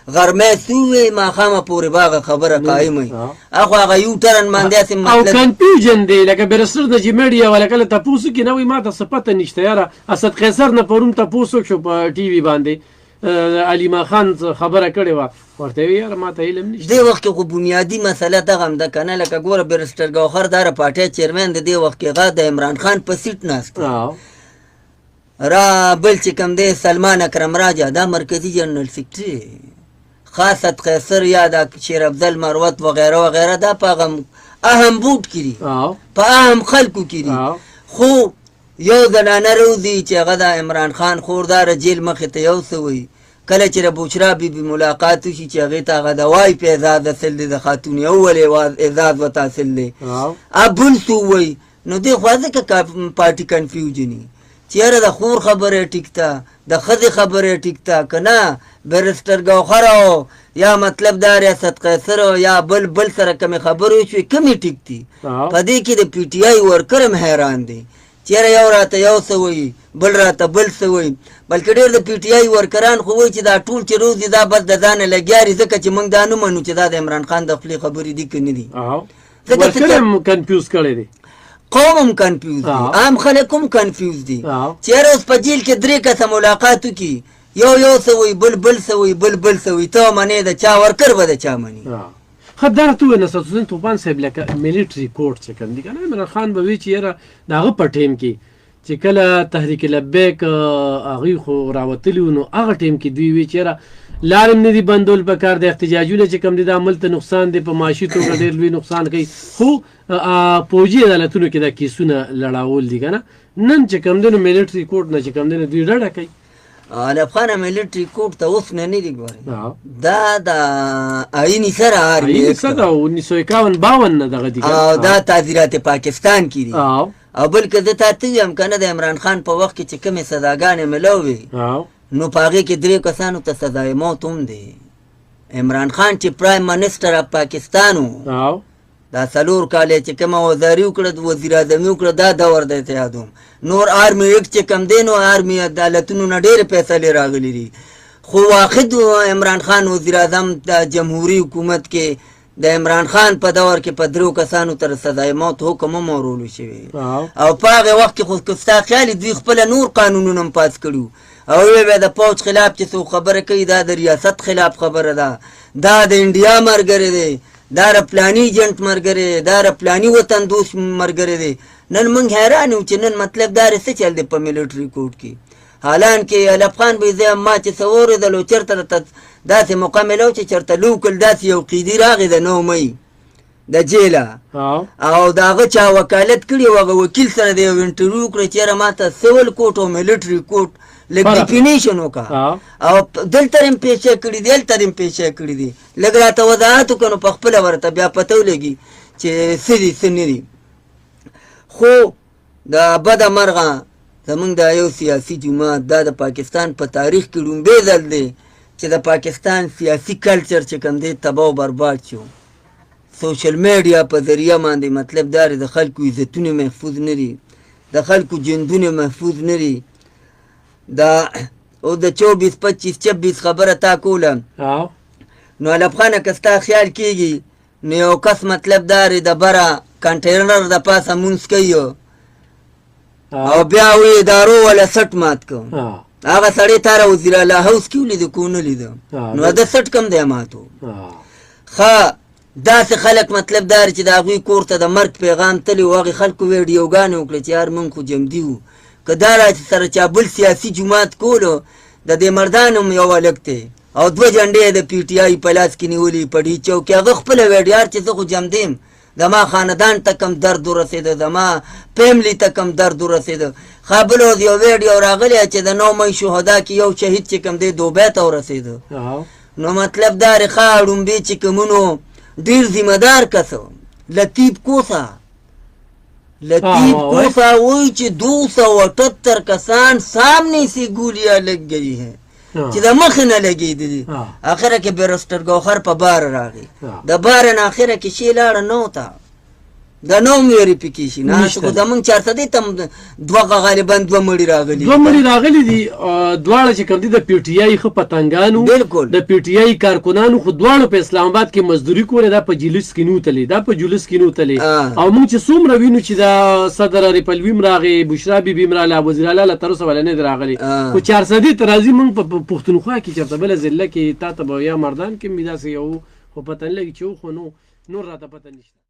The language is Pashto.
غرمه سوې ماښامه پورې باغه خبره قایمه اخو هغه یو ټرن باندې اسې او کنفیوژن دی لکه برسر د چې میډیا ولا کله تاسو کې نه وي ما ته سپته نشته یاره اسد قیصر نه پرون تاسو شو په ټي وي باندې علیما خان خبره کړې وه ورته وی یاره ما ته علم نشته دې وخت کې خو بنیادي مسله دغه هم ده که نه لکه ګوره برسټر ګوهر دا پارټۍ چیرمن د دې وخت کې هغه د عمران خان په سیټ ناست را بل چې کوم دی سلمان اکرم راجا دا مرکزي جنرال سیکرټري خاصت قیصر یا دا شیر افضل مروت وغیره وغیره دا په هغه اهم بوټ کې دي په اهم خلکو کې دي خو یو زنانه روزي چې هغه د عمران خان خور دا جیل مخې ته یو څه وایي کله چې د بوچرا بیبي ملاقات وشي چې هغې ته هغه دوای په اعزاز حاصل دی د خاتون یو ولې اعزاز ورته حاصل دی بل څه ووایي نو دې خوا ځکه پارټي کنفیوژن چې یاره د خور خبره ټیک ده د ښځې خبره ټیک ده که نه برسټر ګوهر او یا مطلب دا ریاست قیصر یا بل سره کمې خبرې وشوې کمې ټیک دي په دې کې د پی ټي آی ورکر هم حیران دی چې یاره یو راته یو څه وایي بل راته بل څه وایي بلکې ډېر د پی ټي آی ورکران خو وایي چې دا ټول چې روز دي دا بس د ځانه لګیاري ځکه چې موږ دا نه منو چې دا د عمران خان د خپلې خبرې دي که نه دي کنفیوز کړی دی قوم هم کنفیوز دي عام خلک هم کنفیوز دي چې یاره اوس په جیل کې 3 کسه ملاقات وکړي یو څه وایي بل څه وایي بل څه وایي ته منې د چا ورکر به د چا مني ښه دا راته ووایه نصرالدین طوفان صاحب لکه ملیټري کوډ چې کوم دي که نه عمران خان به وایي چې یاره د هغه په ټیم کې چې کله تحریک لبیک هغوی خو راوتلي وو نو هغه ټیم کې دوی وایي چې یاره لارم نه دي بندول پکار د احتجاجونه چې کوم دي د عمل ته نقصان دی په معاشي توګه ډېر لوی نقصان کوي خو پوجي عدالتونو کې دا کیسونه لړاول دي که نه نن چې کوم دی نو ملیټري کوډ نه چې کوم دی نو دوی ډډه کوي علب خانه ملیټري کوډ ته اوس نه دي ګورې دا د آئیني سره آئیني سره 1951 نه دغه دي او دا تعزیرات پاکستان کې دي او بلکې زه تا ته ویم که نه د عمران خان په وخت کې چې کومې سزاګانې میلاو وي نو په هغې کې 3 کسانو ته سزای موت هم دی عمران خان چې پرایم منسټر اف پاکستان و دا 4 کاله چې کومه وزاري وکړه وزیر اعظمي وکړه دا دور دی ته یادوم نور آرمي ایکټ چې کم دی نو آرمي عدالتونو نه ډېرې فیصلې راغلي دي خو واخد عمران خان وزیر اعظم د جمهوري حکومت کې د عمران خان په دور کې په 3 کسانو تر سزای موت حکم هم ورولو شوی او په هغې وخت کې خو که ستا خیال دوی خپله نور قانونونه هم پاس کړي او بیا د پوځ خلاف چې څوک خبره کوي دا د ریاست خلاف خبره ده دا د انډیا ملګری دی دا د پلاني ایجنټ ملګری دا د پلاني وطن دوست ملګری دی نن موږ حیران یو چې نن مطلب دا څه چل دی په ملیټري کوډ کې حالانکې علب خان به زه ما چې څه واورېدلو چېرته راته داسې موقع میلاو چې چېرته لوکل داسې یو قیدي راغی د 9 مۍ د جیله او د هغه چا وکالت کړي و هغه وکیل سره د یو انټرویو وکړه چې یاره ما ته سیول کوټ او ملیټري کوټ لږ ډیفینیشن وکړه او دلته هم پیشه کړي دي هلته هم پیشه کړي دي لږ راته وضاحت وکړه نو پخپله ورته بیا پته ولګي چې څه دي څه نه دي خو د بده مرغه زمونږ د یو سیاسي جماعت دا د پاکستان په تاریخ کې لومبی ځل دی چې د پاکستان سیاسي کلچر چې کوم دی تباه و برباد شو سوشل میډیا په ذریعه باندې مطلب دا د خلکو عزتونه محفوظ نه دي د خلکو جندونه محفوظ نه دي دا او د 24 25 26 خبره تا کوله نو علب خانه که ستا خیال کېږي نو یو کس مطلب دا د بره کنټینر د پاسه مونځ کوي او بیا وی ادارو ولا سټ مات کو هغه سړی تاره وزیر اعلی هاوس کې ولیده کو نه لیده نو د سټ کم دی ماتو ښه داسې خلک مطلب دار چې د هغوی کور ته د مرګ پیغام تلي و هغې خلکو ویډیوګانې وکړې چې یار موږ خو جمدي وو که دا راسې سره چا بل سیاسي جماعت کولو د دې مردان هم یو هلک دی او 2 جنډې د پی ټي آی په لاس کې نیولي په ډي چوک کې هغه خپله ویډیار چې زه خو جمدیم زما خاندان ته کم درد ورسېده زما فیملی ته کم درد ورسېده بل ورځ یو ویډیو راغلی چې د 9 مۍ شهدا کې یو شهید چې کوم دی دوبۍ ته ورسېده نو مطلب دا ښه ړومبې چې کومونو ډېر ذمہ دار کس لطیف کوسا وایي چې 278 کسان سامنے سے گولیاں لگ گئی ہیں چې د مخې نه لګېدلي اخره کې برسټر ګوهر په بار راغی د بار نه اخره کې شی لاړه نه وته دا نو ویریفیکیشن خو زمونږ 400 تم دوه غالبا دوه مړي راغلي دي دواړه چې کوم دي د پی ټی آی خو پتنګانو د پی ټی آی کارکونانو خو دواړو په اسلام آباد کې مزدوري کوله دا په جلوس کې نوتلې او موږ چې څومره وینو چې دا صدر ریپلویم راغی بشرا بی بیم رااله وزیر اعلی تر اوسه ولنه راغلي خو 400 ترازی موږ په پښتونخوا کې چرته بل ضلع کې تا ته یا مردان کې میداسي یو خو پتن لګي چې خو نو راته پته نشته